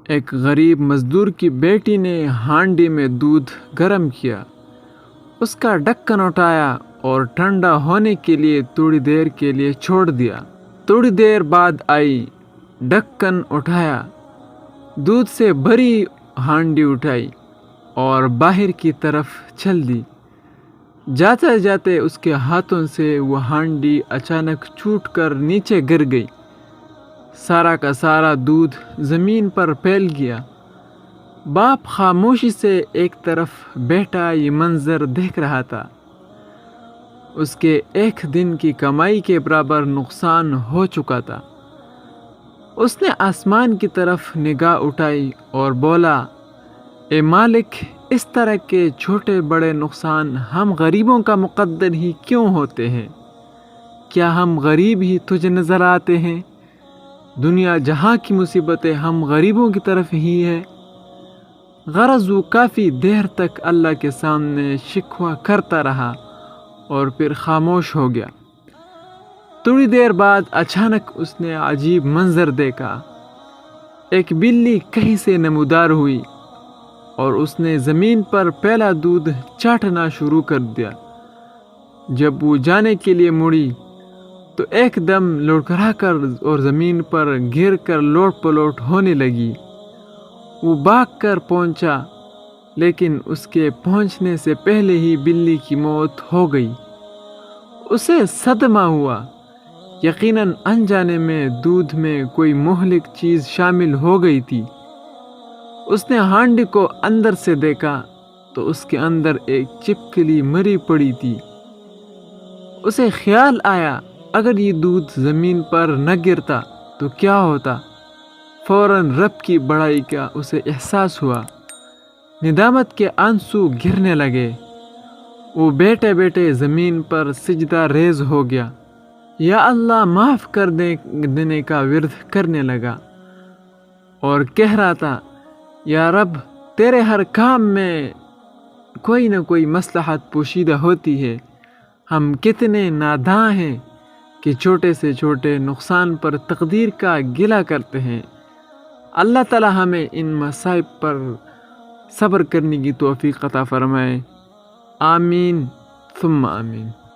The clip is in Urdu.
ایک غریب مزدور کی بیٹی نے ہانڈی میں دودھ گرم کیا، اس کا ڈھکن اٹھایا اور ٹھنڈا ہونے کے لیے تھوڑی دیر کے لیے چھوڑ دیا۔ تھوڑی دیر بعد آئی، ڈھکن اٹھایا، دودھ سے بھری ہانڈی اٹھائی اور باہر کی طرف چل دی۔ جاتے جاتے اس کے ہاتھوں سے وہ ہانڈی اچانک ٹوٹ کر نیچے گر گئی۔ سارا کا سارا دودھ زمین پر پھیل گیا۔ باپ خاموشی سے ایک طرف بیٹا یہ منظر دیکھ رہا تھا۔ اس کے ایک دن کی کمائی کے برابر نقصان ہو چکا تھا۔ اس نے آسمان کی طرف نگاہ اٹھائی اور بولا، اے مالک، اس طرح کے چھوٹے بڑے نقصان ہم غریبوں کا مقدر ہی کیوں ہوتے ہیں؟ کیا ہم غریب ہی تجھے نظر آتے ہیں؟ دنیا جہاں کی مصیبتیں ہم غریبوں کی طرف ہی ہے۔ غرض وہ کافی دیر تک اللہ کے سامنے شکوہ کرتا رہا اور پھر خاموش ہو گیا۔ تھوڑی دیر بعد اچانک اس نے عجیب منظر دیکھا۔ ایک بلی کہیں سے نمودار ہوئی اور اس نے زمین پر پھیلا دودھ چاٹنا شروع کر دیا۔ جب وہ جانے کے لیے مڑی تو ایک دم لڑکھڑا کر اور زمین پر گر کر لوٹ پلوٹ ہونے لگی۔ وہ بھاگ کر پہنچا، لیکن اس کے پہنچنے سے پہلے ہی بلی کی موت ہو گئی۔ اسے صدمہ ہوا، یقیناً انجانے میں دودھ میں کوئی مہلک چیز شامل ہو گئی تھی۔ اس نے ہانڈی کو اندر سے دیکھا تو اس کے اندر ایک چھپکلی مری پڑی تھی۔ اسے خیال آیا، اگر یہ دودھ زمین پر نہ گرتا تو کیا ہوتا؟ فوراً رب کی بڑائی کا اسے احساس ہوا۔ ندامت کے آنسو گرنے لگے۔ وہ بیٹھے بیٹھے زمین پر سجدہ ریز ہو گیا۔ یا اللہ معاف کر دینے کا ورد کرنے لگا اور کہہ رہا تھا، یا رب، تیرے ہر کام میں کوئی نہ کوئی مصلحت پوشیدہ ہوتی ہے۔ ہم کتنے ناداں ہیں کہ چھوٹے سے چھوٹے نقصان پر تقدیر کا گلہ کرتے ہیں۔ اللہ تعالی ہمیں ان مصائب پر صبر کرنے کی توفیق عطا فرمائے۔ آمین ثم آمین۔